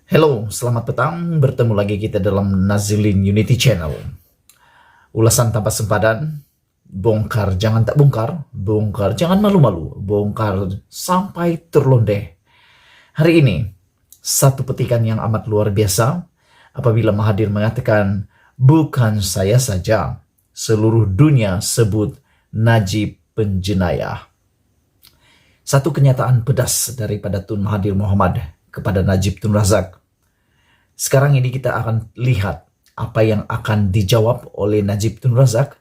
Halo, selamat petang. Bertemu lagi kita dalam Nazilin Unity Channel. Ulasan tanpa sempadan, bongkar jangan tak bongkar jangan malu-malu, bongkar sampai terlondeh. Hari ini, satu petikan yang amat luar biasa apabila Mahathir mengatakan, bukan saya saja, seluruh dunia sebut Najib penjenayah. Satu kenyataan pedas daripada Tun Mahathir Mohamad kepada Najib Tun Razak. Sekarang ini kita akan lihat apa yang akan dijawab oleh Najib Tun Razak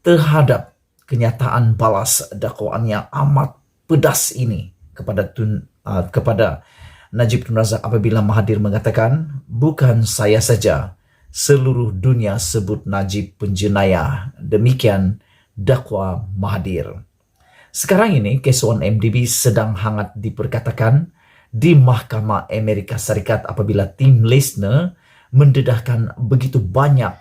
terhadap kenyataan balas dakwaan yang amat pedas ini kepada Najib Tun Razak apabila Mahathir mengatakan, bukan saya saja, seluruh dunia sebut Najib penjenayah. Demikian dakwa Mahathir. Sekarang ini kes 1MDB sedang hangat diperkatakan di Mahkamah Amerika Serikat apabila tim Lesner mendedahkan begitu banyak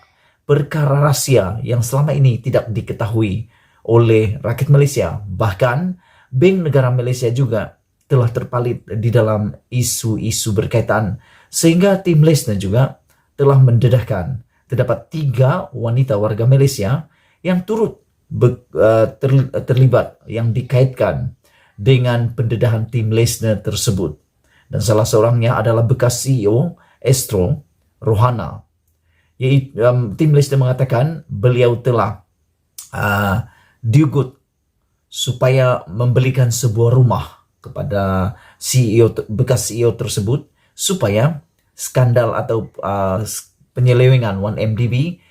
perkara rahasia yang selama ini tidak diketahui oleh rakyat Malaysia. Bahkan Bank Negara Malaysia juga telah terpalit di dalam isu-isu berkaitan, sehingga tim Lesner juga telah mendedahkan terdapat 3 wanita warga Malaysia yang turut terlibat, yang dikaitkan dengan pendedahan tim Lesner tersebut. Dan salah seorangnya adalah bekas CEO Astro, Rohana. Tim Lesner mengatakan beliau telah diugut supaya membelikan sebuah rumah kepada bekas CEO tersebut supaya skandal atau penyelewengan 1MDB,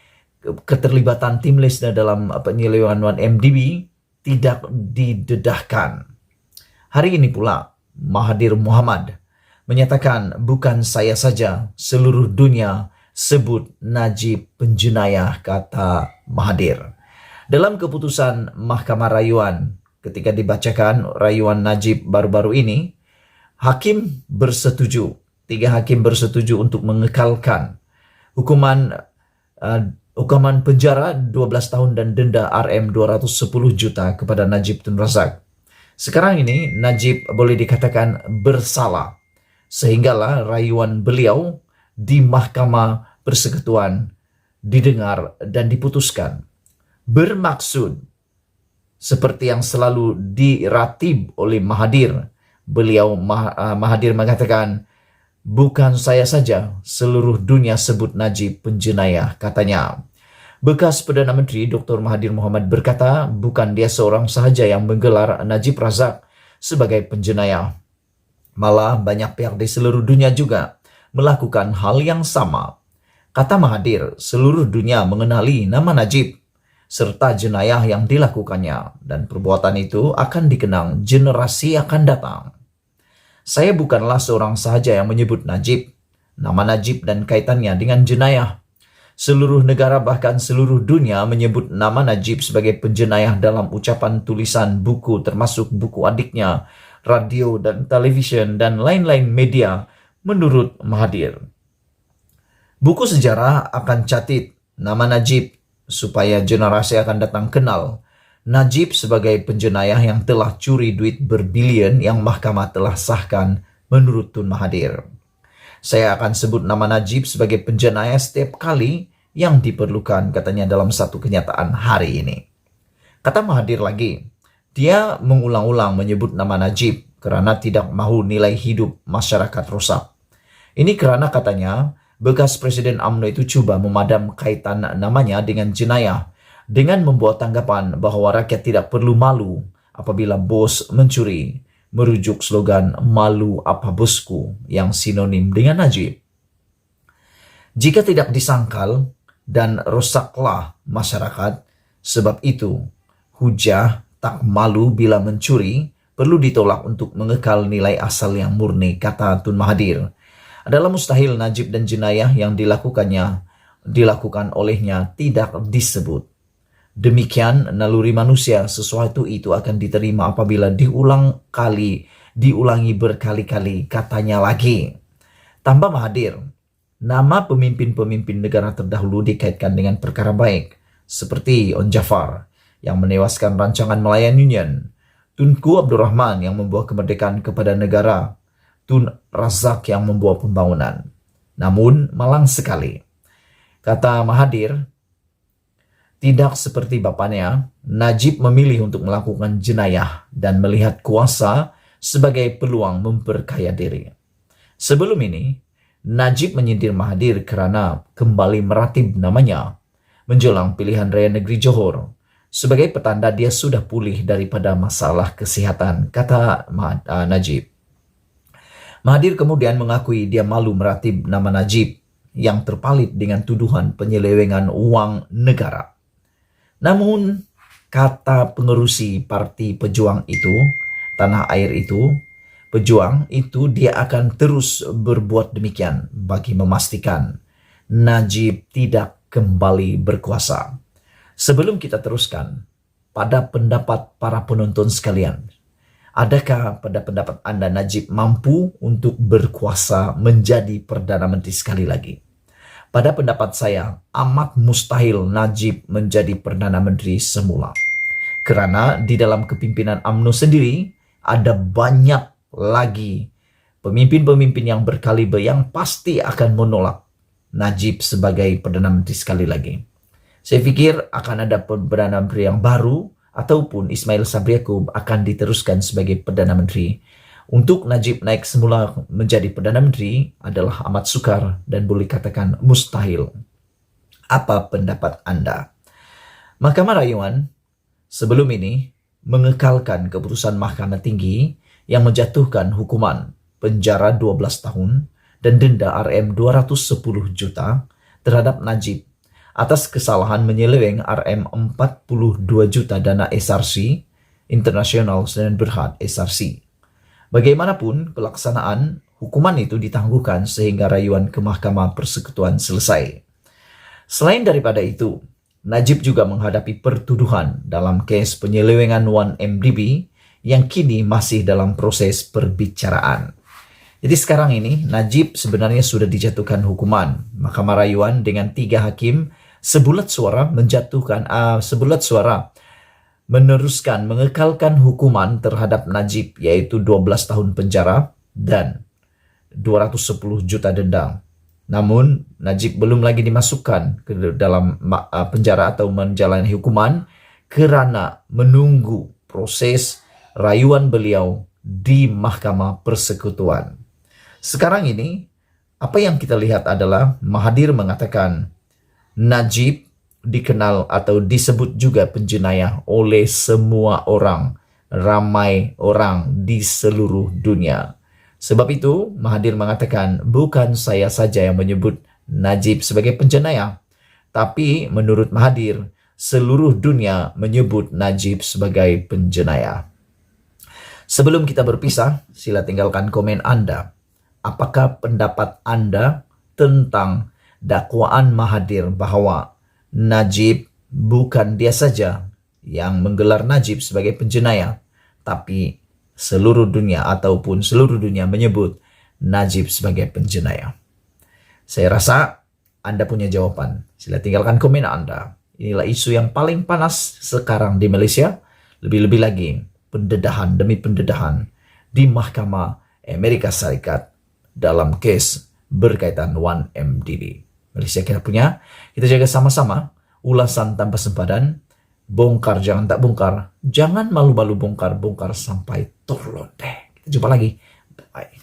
keterlibatan tim Lesner dalam penyelewengan 1MDB tidak didedahkan. Hari ini pula Mahathir Mohamad menyatakan, bukan saya saja, seluruh dunia sebut Najib penjenayah, kata Mahathir. Dalam keputusan Mahkamah Rayuan ketika dibacakan rayuan Najib baru-baru ini, 3 hakim bersetuju untuk mengekalkan hukuman penjara 12 tahun dan denda RM210 juta kepada Najib Tun Razak. Sekarang ini Najib boleh dikatakan bersalah, sehinggalah rayuan beliau di Mahkamah Persekutuan didengar dan diputuskan. Bermaksud seperti yang selalu diratib oleh Mahathir, Mahathir mengatakan, bukan saya saja, seluruh dunia sebut Najib penjenayah, katanya. Bekas Perdana Menteri Dr. Mahathir Mohamad berkata, bukan dia seorang sahaja yang menggelar Najib Razak sebagai penjenayah. Malah banyak pihak di seluruh dunia juga melakukan hal yang sama. Kata Mahathir, seluruh dunia mengenali nama Najib serta jenayah yang dilakukannya, dan perbuatan itu akan dikenang generasi akan datang. Saya bukanlah seorang sahaja yang menyebut Najib, nama Najib dan kaitannya dengan jenayah. Seluruh negara bahkan seluruh dunia menyebut nama Najib sebagai penjenayah dalam ucapan, tulisan, buku, termasuk buku adiknya, radio dan televisyen dan lain-lain media, menurut Mahathir. Buku sejarah akan catat nama Najib supaya generasi akan datang kenal Najib sebagai penjenayah yang telah curi duit berbilion yang mahkamah telah sahkan menurut Tun Mahathir. Saya akan sebut nama Najib sebagai penjenayah setiap kali yang diperlukan, katanya dalam satu kenyataan hari ini. Kata Mahathir lagi, dia mengulang-ulang menyebut nama Najib karena tidak mahu nilai hidup masyarakat rosak. Ini karena katanya bekas Presiden UMNO itu coba memadam kaitan namanya dengan jenayah dengan membuat tanggapan bahwa rakyat tidak perlu malu apabila bos mencuri, merujuk slogan malu apa bosku yang sinonim dengan Najib. Jika tidak disangkal dan rosaklah masyarakat, sebab itu hujah tak malu bila mencuri perlu ditolak untuk mengekal nilai asal yang murni, kata Tun Mahathir. Adalah mustahil Najib dan jenayah yang dilakukan olehnya tidak disebut. Demikian naluri manusia, sesuatu itu akan diterima apabila diulangi berkali-kali, katanya lagi. Tambah Mahathir, nama pemimpin-pemimpin negara terdahulu dikaitkan dengan perkara baik, seperti On Jafar yang menewaskan rancangan Malayan Union, Tunku Abdul Rahman yang membawa kemerdekaan kepada negara, Tun Razak yang membawa pembangunan. Namun malang sekali, kata Mahathir, tidak seperti bapaknya, Najib memilih untuk melakukan jenayah dan melihat kuasa sebagai peluang memperkaya diri. Sebelum ini, Najib menyindir Mahathir karena kembali meratib namanya menjelang pilihan raya negeri Johor sebagai petanda dia sudah pulih daripada masalah kesehatan, kata Najib. Mahathir kemudian mengakui dia malu meratib nama Najib yang terpalit dengan tuduhan penyelewengan uang negara. Namun, kata pengerusi Parti Pejuang itu, tanah air itu, pejuang itu, dia akan terus berbuat demikian bagi memastikan Najib tidak kembali berkuasa. Sebelum kita teruskan, pada pendapat para penonton sekalian, adakah pada pendapat Anda Najib mampu untuk berkuasa menjadi Perdana Menteri sekali lagi? Pada pendapat saya, amat mustahil Najib menjadi Perdana Menteri semula. Karena di dalam kepimpinan UMNO sendiri, ada banyak lagi pemimpin-pemimpin yang berkaliber yang pasti akan menolak Najib sebagai Perdana Menteri sekali lagi. Saya pikir akan ada Perdana Menteri yang baru, ataupun Ismail Sabri Yaakob akan diteruskan sebagai Perdana Menteri. Untuk Najib naik semula menjadi Perdana Menteri adalah amat sukar dan boleh katakan mustahil. Apa pendapat Anda? Mahkamah Rayuan sebelum ini mengekalkan keputusan Mahkamah Tinggi yang menjatuhkan hukuman penjara 12 tahun dan denda RM 210 juta terhadap Najib atas kesalahan menyeleweng RM 42 juta dana SRC, International Standard Berhad SRC. Bagaimanapun pelaksanaan hukuman itu ditangguhkan sehingga rayuan ke Mahkamah Persekutuan selesai. Selain daripada itu, Najib juga menghadapi pertuduhan dalam kes penyelewengan 1MDB yang kini masih dalam proses perbicaraan. Jadi sekarang ini Najib sebenarnya sudah dijatuhkan hukuman. Mahkamah Rayuan dengan 3 hakim sebulat suara meneruskan mengekalkan hukuman terhadap Najib, yaitu 12 tahun penjara dan 210 juta denda. Namun Najib belum lagi dimasukkan ke dalam penjara atau menjalani hukuman karena menunggu proses rayuan beliau di Mahkamah Persekutuan. Sekarang ini apa yang kita lihat adalah Mahathir mengatakan Najib dikenal atau disebut juga penjenayah oleh semua orang, ramai orang di seluruh dunia. Sebab itu Mahathir mengatakan bukan saya saja yang menyebut Najib sebagai penjenayah, tapi menurut Mahathir seluruh dunia menyebut Najib sebagai penjenayah. Sebelum kita berpisah, sila tinggalkan komen Anda. Apakah pendapat Anda tentang dakwaan Mahathir bahwa Najib bukan dia saja yang menggelar Najib sebagai penjenayah, tapi seluruh dunia ataupun seluruh dunia menyebut Najib sebagai penjenayah? Saya rasa Anda punya jawaban. Sila tinggalkan komen Anda. Inilah isu yang paling panas sekarang di Malaysia. Lebih-lebih lagi pendedahan demi pendedahan di Mahkamah Amerika Serikat dalam kes berkaitan 1MDB. Malaysia kita punya, kita jaga sama-sama, ulasan tanpa sempadan, bongkar jangan tak bongkar, jangan malu-malu bongkar sampai terlontek. Kita jumpa lagi. Bye.